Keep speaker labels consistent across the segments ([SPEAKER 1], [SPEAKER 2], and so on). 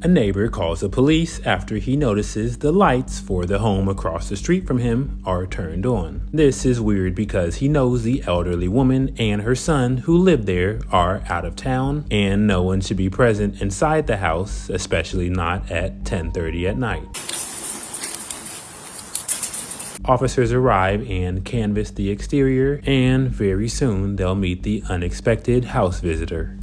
[SPEAKER 1] A neighbor calls the police after he notices the lights for the home across the street from him are turned on. This is weird because he knows the elderly woman and her son who live there are out of town and no one should be present inside the house, especially not at 10:30 at night. Officers arrive and canvass the exterior, and very soon they'll meet the unexpected house visitor.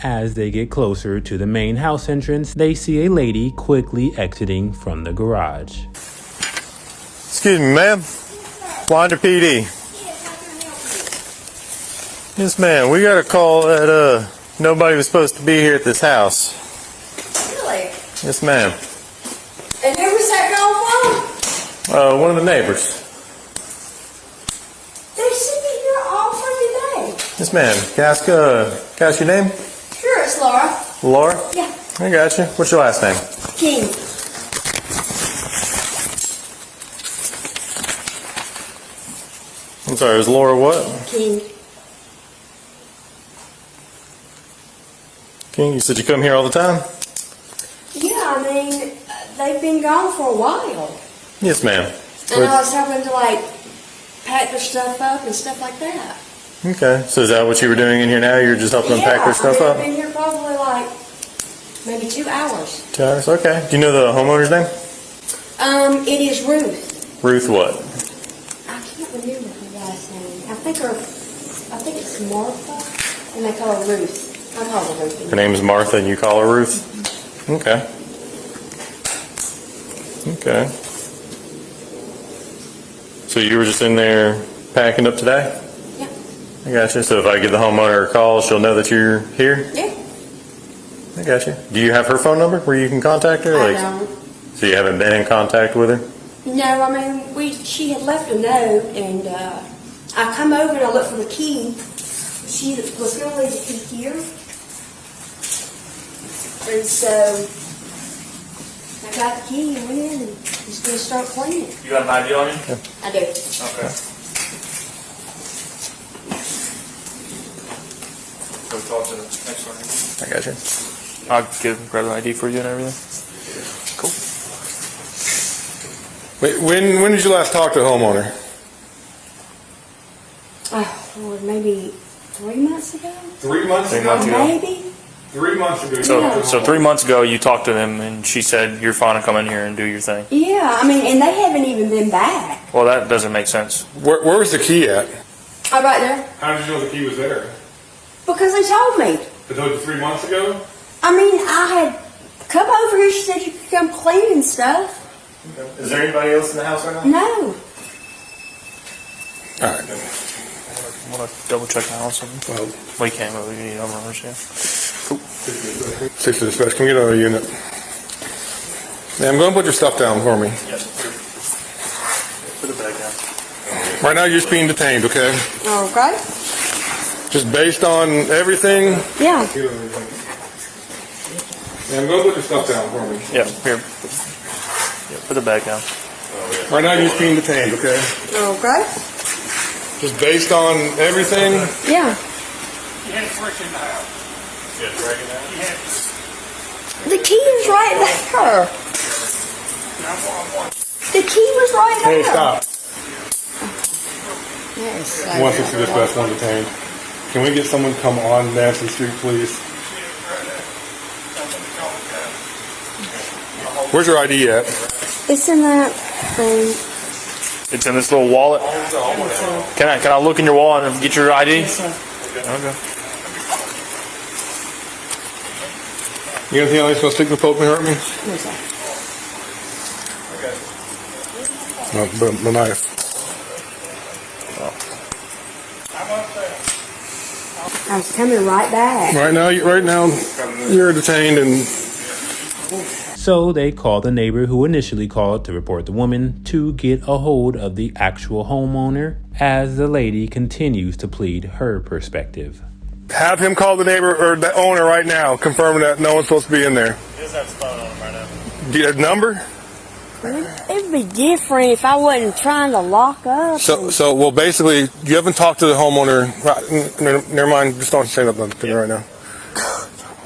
[SPEAKER 1] As they get closer to the main house entrance, they see a lady quickly exiting from the garage.
[SPEAKER 2] Excuse me, ma'am. Winder PD. Yes, ma'am. We got a call that nobody was supposed to be here at this house.
[SPEAKER 3] Really?
[SPEAKER 2] Yes, ma'am.
[SPEAKER 3] And who was that call from?
[SPEAKER 2] One of the neighbors.
[SPEAKER 3] They should be here all for today.
[SPEAKER 2] Yes, ma'am. Can I ask your name?
[SPEAKER 3] Sure, it's Laura.
[SPEAKER 2] Laura?
[SPEAKER 3] Yeah.
[SPEAKER 2] I got you. What's your last name?
[SPEAKER 3] King.
[SPEAKER 2] I'm sorry, it was Laura what?
[SPEAKER 3] King.
[SPEAKER 2] King, you said you come here all the time?
[SPEAKER 3] Yeah, I mean, they've been gone for a while.
[SPEAKER 2] Yes, ma'am.
[SPEAKER 3] And I was having to, like, pack their stuff up and stuff like that.
[SPEAKER 2] Okay, so is that what you were doing in here now? You're just helping them pack their stuff up?
[SPEAKER 3] I've been here probably, like, maybe 2 hours.
[SPEAKER 2] 2 hours? Okay. Do you know the homeowner's name?
[SPEAKER 3] It is Ruth.
[SPEAKER 2] Ruth what?
[SPEAKER 3] I can't remember her last name. I think it's Martha, and they call her Ruth. I call her Ruth.
[SPEAKER 2] Her name is Martha and you call her Ruth? Okay. Okay. So you were just in there packing up today?
[SPEAKER 3] Yeah.
[SPEAKER 2] I got you. So if I give the homeowner a call, she'll know that you're here?
[SPEAKER 3] Yeah.
[SPEAKER 2] I got you. Do you have her phone number where you can contact her?
[SPEAKER 3] I don't.
[SPEAKER 2] So you haven't been in contact with her?
[SPEAKER 3] No, I mean, she had left a note, and I come over and I look for the key. She was going to leave the key here. And so I got the key and went in and just going to start cleaning.
[SPEAKER 4] You got an ID on you?
[SPEAKER 2] Yeah.
[SPEAKER 3] I do.
[SPEAKER 4] Okay. Go talk to the next one.
[SPEAKER 2] I got you.
[SPEAKER 4] I'll grab the ID for you and everything. Cool.
[SPEAKER 2] Wait, when did you last talk to the homeowner?
[SPEAKER 3] Oh, Lord, maybe 3 months ago?
[SPEAKER 2] 3 months
[SPEAKER 4] 3 months ago.
[SPEAKER 3] Maybe.
[SPEAKER 2] 3 months ago.
[SPEAKER 4] So 3 months ago, you talked to them, and she said you're fine to come in here and do your thing.
[SPEAKER 3] Yeah, I mean, and they haven't even been back.
[SPEAKER 4] Well, that doesn't make sense.
[SPEAKER 2] Where was the key at?
[SPEAKER 3] Oh, right there.
[SPEAKER 2] How did you know the key was there?
[SPEAKER 3] Because they told me.
[SPEAKER 2] They told you 3 months ago?
[SPEAKER 3] I mean, I had come over here. She said you could come clean and stuff.
[SPEAKER 2] Is there anybody else in the house right now?
[SPEAKER 3] No.
[SPEAKER 2] All right.
[SPEAKER 4] I want to double check the house.
[SPEAKER 2] Well,
[SPEAKER 4] We can't, but we need numbers, yeah. Cool.
[SPEAKER 2] 6 to dispatch. Can we get on a unit? Ma'am, go and put your stuff down for me.
[SPEAKER 4] Yes. Put the bag down.
[SPEAKER 2] Right now, you're just being detained, okay?
[SPEAKER 3] Okay.
[SPEAKER 2] Just based on everything.
[SPEAKER 3] Yeah.
[SPEAKER 2] Ma'am, go and put your stuff down for me.
[SPEAKER 4] Yeah, here. Yeah, put the bag down.
[SPEAKER 2] Right now, you're just being detained, okay?
[SPEAKER 3] Okay.
[SPEAKER 2] Just based on everything.
[SPEAKER 3] Yeah.
[SPEAKER 5] You had a brick in the house.
[SPEAKER 4] Yeah, break it down.
[SPEAKER 3] The key is right there. The key was right there.
[SPEAKER 2] Hey, stop.
[SPEAKER 3] Yes.
[SPEAKER 2] 160 dispatch, one detained. Can we get someone to come on Nancy Street, please? Where's your ID at?
[SPEAKER 3] It's in that thing.
[SPEAKER 4] It's in this little wallet. Can I look in your wallet and get your ID? Okay.
[SPEAKER 2] You got anything else gonna stick me, poke me, hurt me?
[SPEAKER 3] No, sir.
[SPEAKER 2] No, the knife.
[SPEAKER 3] I was coming right back.
[SPEAKER 2] Right now, you're detained and.
[SPEAKER 1] So they call the neighbor who initially called to report the woman to get a hold of the actual homeowner as the lady continues to plead her perspective.
[SPEAKER 2] Have him call the neighbor or the owner right now, confirming that no one's supposed to be in there.
[SPEAKER 4] He doesn't have his phone on him right now.
[SPEAKER 2] Do you have a number?
[SPEAKER 3] It'd be different if I wasn't trying to lock up.
[SPEAKER 2] So well, basically, you haven't talked to the homeowner. Right, never mind. Just don't say nothing to me right now.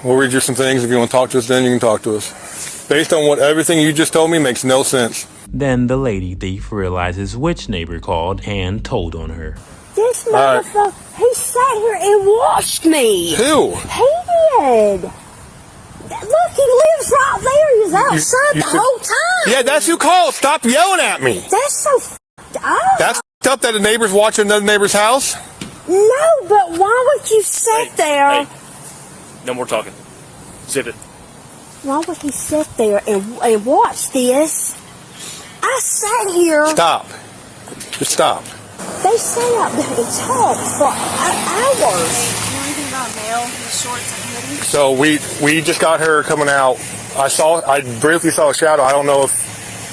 [SPEAKER 2] We'll read you some things. If you want to talk to us, then you can talk to us. Based on what everything you just told me makes no sense.
[SPEAKER 1] Then the lady thief realizes which neighbor called and told on her.
[SPEAKER 3] This motherfucker, he sat here and watched me.
[SPEAKER 2] Who?
[SPEAKER 3] He did. Look, he lives right there. He was outside the whole time.
[SPEAKER 2] Yeah, that's who called. Stop yelling at me.
[SPEAKER 3] That's so f***ed up.
[SPEAKER 2] That's f***ed up that a neighbor's watching another neighbor's house?
[SPEAKER 3] No, but why would you sit there?
[SPEAKER 4] Hey, no more talking. Zip it.
[SPEAKER 3] Why would he sit there and watch this? I sat here.
[SPEAKER 2] Stop. Just stop.
[SPEAKER 3] They sat out there and talked for hours.
[SPEAKER 2] So we just got her coming out. I briefly saw a shadow. I don't know if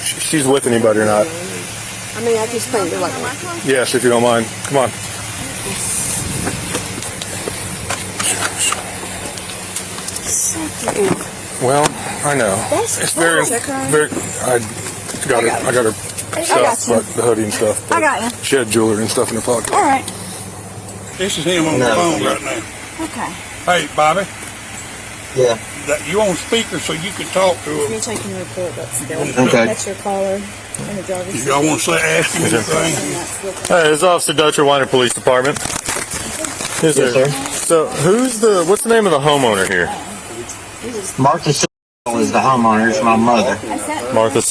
[SPEAKER 2] she's with anybody or not.
[SPEAKER 3] I mean, I just think they're like,
[SPEAKER 2] Yes, if you don't mind. Come on. Well, I know. It's very. I got her stuff, like the hoodie and stuff.
[SPEAKER 3] I got you.
[SPEAKER 2] She had jewelry and stuff in her pocket.
[SPEAKER 3] All right.
[SPEAKER 5] This is him on the phone right now.
[SPEAKER 3] Okay.
[SPEAKER 5] Hey, Bobby,
[SPEAKER 6] Yeah.
[SPEAKER 5] you on speaker so you can talk to him.
[SPEAKER 7] You're taking a report, but still.
[SPEAKER 6] Okay.
[SPEAKER 7] That's your caller in the driver's
[SPEAKER 5] If y'all want to ask him anything.
[SPEAKER 4] Hey, it's Officer Dutcher, Weiner Police Department. Yes,
[SPEAKER 6] sir.
[SPEAKER 4] So, what's the name of the homeowner here?
[SPEAKER 6] Martha is the homeowner. It's my mother.
[SPEAKER 4] Martha.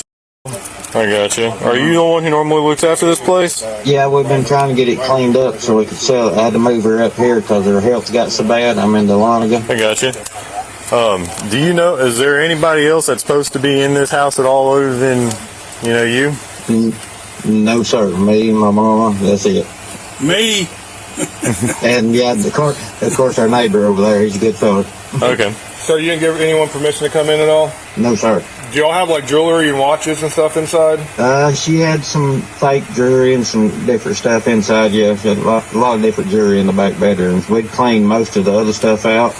[SPEAKER 4] I got you. Are you the one who normally looks after this place?
[SPEAKER 6] Yeah, we've been trying to get it cleaned up so we could sell it. I had to move her up here because her health got so bad. I'm in Dahlonega.
[SPEAKER 4] I got you. Do you know, is there anybody else that's supposed to be in this house at all other than, you?
[SPEAKER 6] No, sir. Me, my mama. That's it.
[SPEAKER 5] Me?
[SPEAKER 6] And yeah, of course, our neighbor over there. He's a good fella.
[SPEAKER 4] Okay.
[SPEAKER 2] So you didn't give anyone permission to come in at all?
[SPEAKER 6] No, sir.
[SPEAKER 2] Do y'all have like jewelry and watches and stuff inside?
[SPEAKER 6] She had some fake jewelry and some different stuff inside. Yeah, she had a lot of different jewelry in the back bedrooms. We'd cleaned most of the other stuff out,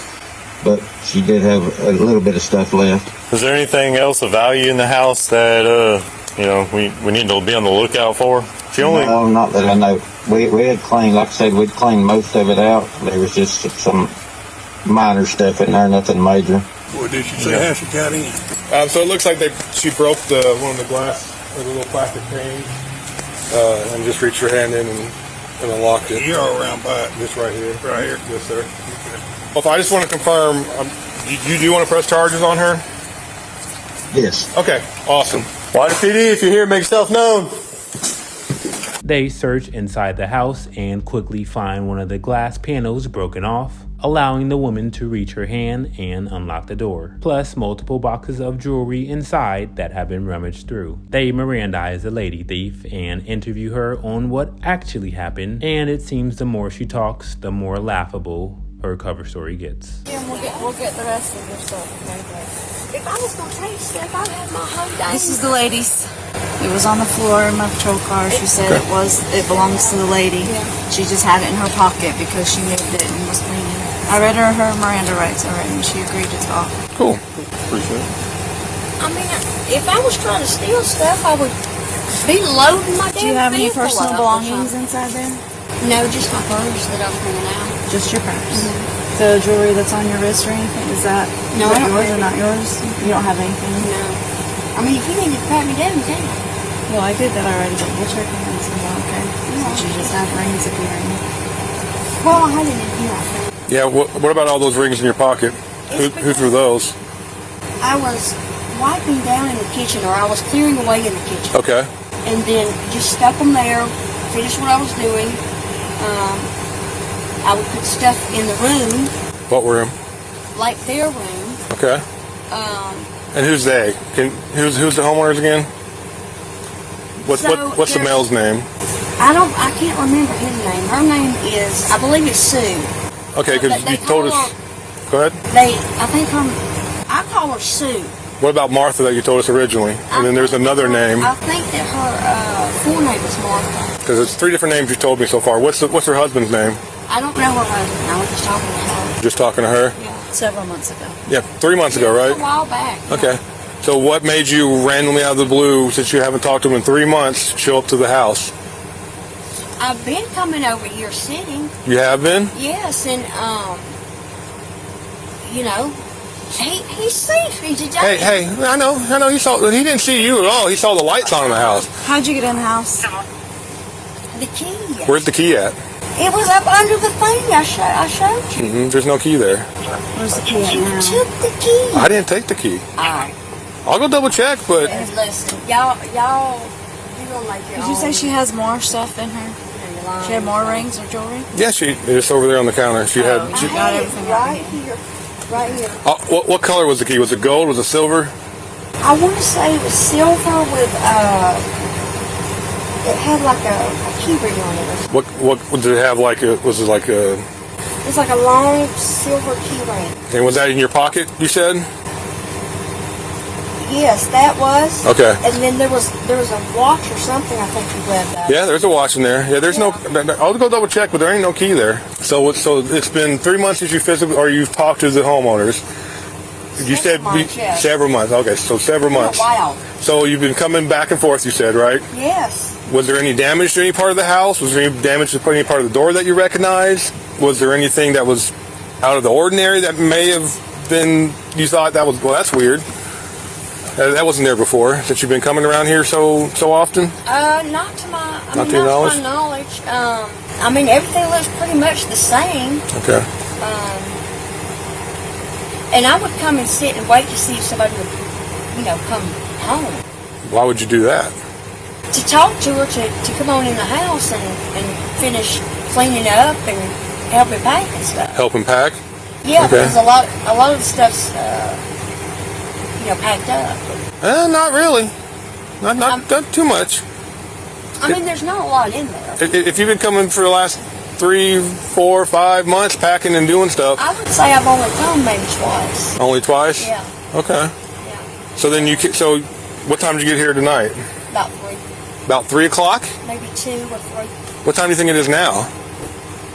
[SPEAKER 6] but she did have a little bit of stuff left.
[SPEAKER 4] Is there anything else of value in the house that, we need to be on the lookout for?
[SPEAKER 6] No, not that I know. We had cleaned, like I said, we'd cleaned most of it out. There was just some minor stuff in there, nothing major.
[SPEAKER 5] What did she say how she got in?
[SPEAKER 2] So it looks like she broke one of the glass, or the little plastic pane, and just reached her hand in and unlocked it.
[SPEAKER 5] You're all around by it.
[SPEAKER 2] Just right here.
[SPEAKER 5] Right here.
[SPEAKER 2] Yes, sir. Well, if I just want to confirm, you do want to press charges on her?
[SPEAKER 6] Yes.
[SPEAKER 2] Okay, awesome.
[SPEAKER 4] Water PD, if you're here, make yourself known.
[SPEAKER 1] They search inside the house and quickly find one of the glass panels broken off, allowing the woman to reach her hand and unlock the door, plus multiple boxes of jewelry inside that have been rummaged through. They Mirandize the lady thief and interview her on what actually happened, and it seems the more she talks, the more laughable her cover story gets.
[SPEAKER 7] Yeah, we'll get the rest of your stuff. Okay.
[SPEAKER 3] If I was going to take stuff, I'd have my whole day.
[SPEAKER 7] This is the lady's. It was on the floor in my patrol car. She said it belongs to the lady.
[SPEAKER 3] Yeah.
[SPEAKER 7] She just had it in her pocket because she moved it and was cleaning. I read her Miranda rights already, and she agreed to talk.
[SPEAKER 2] Cool. Appreciate it.
[SPEAKER 3] I mean, if I was trying to steal stuff, I would be loading my
[SPEAKER 7] Do you have any
[SPEAKER 3] vehicle
[SPEAKER 7] personal
[SPEAKER 3] up or
[SPEAKER 7] belongings
[SPEAKER 3] something.
[SPEAKER 7] inside there?
[SPEAKER 3] No, just my purse that I'm bringing out.
[SPEAKER 7] Just your purse. The jewelry that's on your wrist or anything, is that
[SPEAKER 3] No, I don't
[SPEAKER 7] yours
[SPEAKER 3] have
[SPEAKER 7] or not yours? You don't have anything?
[SPEAKER 3] No. I mean, if you need to pat me down, you can.
[SPEAKER 7] Well, I did that already, but we'll check in some more, okay? Since you just have rings appearing.
[SPEAKER 3] Well, I had it in here.
[SPEAKER 2] Yeah, what about all those rings in your pocket? Who threw those?
[SPEAKER 3] I was wiping down in the kitchen, or I was clearing away in the kitchen.
[SPEAKER 2] Okay.
[SPEAKER 3] And then just stuck them there, finished what I was doing. I would put stuff in the room,
[SPEAKER 2] What room?
[SPEAKER 3] like their room.
[SPEAKER 2] Okay. And who's they? Who's the homeowners again? What's the male's name?
[SPEAKER 3] I can't remember his name. Her name is, I believe it's Sue.
[SPEAKER 2] Okay, because
[SPEAKER 3] They
[SPEAKER 2] you told
[SPEAKER 3] call
[SPEAKER 2] us. Go ahead.
[SPEAKER 3] I call her Sue.
[SPEAKER 2] What about Martha that you told us originally? And then there's another name,
[SPEAKER 3] I think that her full name is Martha.
[SPEAKER 2] because it's 3 different names you told me so far. What's her husband's name?
[SPEAKER 3] I don't know her husband. I was just talking to her.
[SPEAKER 2] Just talking to her?
[SPEAKER 3] Yeah.
[SPEAKER 7] Several months ago.
[SPEAKER 2] Yeah, 3 months ago,
[SPEAKER 3] A
[SPEAKER 2] right?
[SPEAKER 3] while back.
[SPEAKER 2] Okay. So what made you randomly out of the blue, since you haven't talked to him in 3 months, show up to the house?
[SPEAKER 3] I've been coming over here sitting.
[SPEAKER 2] You have been?
[SPEAKER 3] Yes, and you know, he sees me today.
[SPEAKER 2] Hey, I know. He didn't see you at all. He saw the lights on in the house.
[SPEAKER 7] How'd you get in the house?
[SPEAKER 3] The key.
[SPEAKER 2] Where's the key at?
[SPEAKER 3] It was up under the thing I showed you.
[SPEAKER 2] There's no key there.
[SPEAKER 7] Where's the key at
[SPEAKER 3] You
[SPEAKER 7] now?
[SPEAKER 3] took the key.
[SPEAKER 2] I didn't take the key.
[SPEAKER 3] Alright.
[SPEAKER 2] I'll go double check, but
[SPEAKER 3] Listen, y'all, you gonna make your
[SPEAKER 7] Did you say she has more stuff in her? She had more rings or jewelry?
[SPEAKER 2] yeah, it's over there on the counter. She had.
[SPEAKER 7] She got everything
[SPEAKER 3] right here. Right here.
[SPEAKER 2] What color was the key? Was it gold? Was it silver?
[SPEAKER 3] I want to say it was silver with it had like a key ring on it.
[SPEAKER 2] What did it have? Was it like a?
[SPEAKER 3] It's like a long silver key ring.
[SPEAKER 2] And was that in your pocket? You said.
[SPEAKER 3] Yes, that was.
[SPEAKER 2] Okay.
[SPEAKER 3] And then there was a watch or something I think you grabbed out.
[SPEAKER 2] Yeah, there's a watch in there. Yeah, there's no. I'll go double check, but there ain't no key there. So it's been 3 months since you physically, or you've talked to the homeowners. You said
[SPEAKER 3] months, yes.
[SPEAKER 2] Several months. Okay, so several months.
[SPEAKER 3] A while.
[SPEAKER 2] So you've been coming back and forth. You said, right?
[SPEAKER 3] Yes.
[SPEAKER 2] Was there any damage to any part of the house? Was there any damage to any part of the door that you recognized? Was there anything that was out of the ordinary that may have been? You thought that was that's weird. That wasn't there before. Since you've been coming around here so often.
[SPEAKER 3] Not to my knowledge. I mean, everything looks pretty much the same.
[SPEAKER 2] Okay.
[SPEAKER 3] And I would come and sit and wait to see if somebody would, come home.
[SPEAKER 2] Why would you do that?
[SPEAKER 3] To talk to her, to come on in the house and finish cleaning up and helping pack and stuff.
[SPEAKER 2] Helping pack?
[SPEAKER 3] Yeah,
[SPEAKER 2] Okay.
[SPEAKER 3] because a lot of the stuff's packed up.
[SPEAKER 2] Not really. Not too much.
[SPEAKER 3] I mean, there's not a lot in there.
[SPEAKER 2] If you've been coming for the last 3, 4, 5 months packing and doing stuff.
[SPEAKER 3] I would say I've only come maybe twice.
[SPEAKER 2] Only twice?
[SPEAKER 3] Yeah.
[SPEAKER 2] Okay.
[SPEAKER 3] Yeah.
[SPEAKER 2] So then so what time did you get here tonight?
[SPEAKER 3] About 3.
[SPEAKER 2] About 3 o'clock?
[SPEAKER 3] Maybe 2 or 3.
[SPEAKER 2] What time do you think it is now?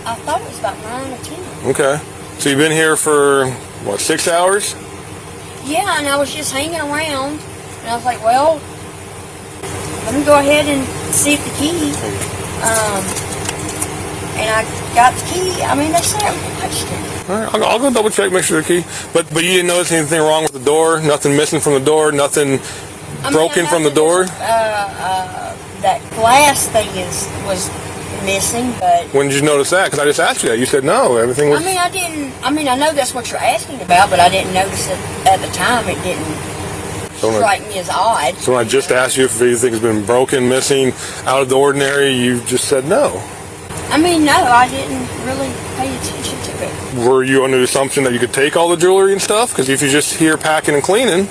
[SPEAKER 3] I thought it was about 9 or 10.
[SPEAKER 2] Okay. So you've been here for, 6 hours?
[SPEAKER 3] Yeah, and I was just hanging around, and I was like, well, let me go ahead and see if the key. And I got the key. I mean, they said I touched it.
[SPEAKER 2] All right, I'll go double check, make sure the key. But you didn't notice anything wrong with the door? Nothing missing from the door? Nothing broken from the door?
[SPEAKER 3] That glass thing was missing, but
[SPEAKER 2] When did you notice that? Because I just asked you that. You said no, everything was...
[SPEAKER 3] I know that's what you're asking about, but I didn't notice it at the time. It didn't strike me as odd.
[SPEAKER 2] So when I just asked you if anything's been broken, missing, out of the ordinary, you just said no.
[SPEAKER 3] I mean, no, I didn't really pay attention to it.
[SPEAKER 2] Were you under the assumption that you could take all the jewelry and stuff? Because if you're just here packing and cleaning...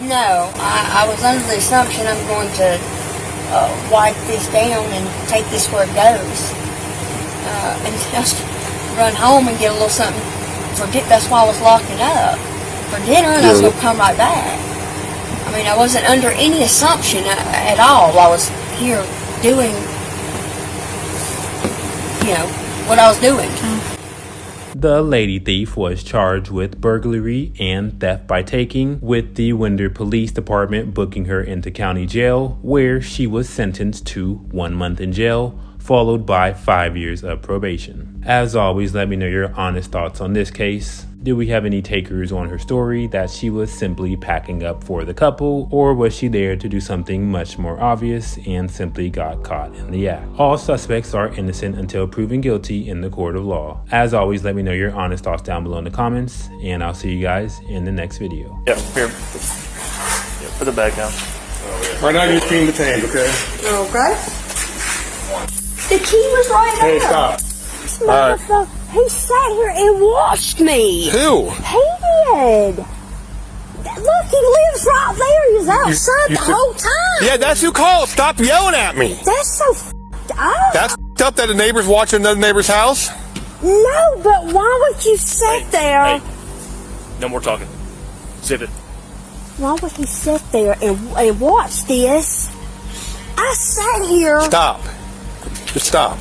[SPEAKER 3] No, I was under the assumption I'm going to wipe this down and take this where it goes. And just run home and get a little something for dinner. That's why I was locking up for dinner, and I was going to come right back. I mean, I wasn't under any assumption at all. I was here doing, what I was doing.
[SPEAKER 1] The lady thief was charged with burglary and theft by taking, with the Winder Police Department booking her into county jail, where she was sentenced to 1 month in jail, followed by 5 years of probation. As always, let me know your honest thoughts on this case. Did we have any takers on her story that she was simply packing up for the couple, or was she there to do something much more obvious and simply got caught in the act? All suspects are innocent until proven guilty in the court of law. As always, let me know your honest thoughts down below in the comments, and I'll see you guys in the next video.
[SPEAKER 4] Yeah, here. Yeah, put the bag down.
[SPEAKER 2] Right now you're being detained, okay?
[SPEAKER 3] Okay. The key was right
[SPEAKER 2] Hey,
[SPEAKER 3] there.
[SPEAKER 2] stop.
[SPEAKER 3] This motherfucker, he sat here and watched me.
[SPEAKER 2] Who?
[SPEAKER 3] He did. Look, he lives right there. He was outside the whole time.
[SPEAKER 2] Yeah, that's who called. Stop yelling at me.
[SPEAKER 3] That's so f***ed up.
[SPEAKER 2] That's f***ed up that the neighbor's watching another neighbor's house?
[SPEAKER 3] No, but why would you sit there?
[SPEAKER 4] Hey, no more talking. Zip it.
[SPEAKER 3] Why would he sit there and watch this? I sat here.
[SPEAKER 2] Stop. Just stop.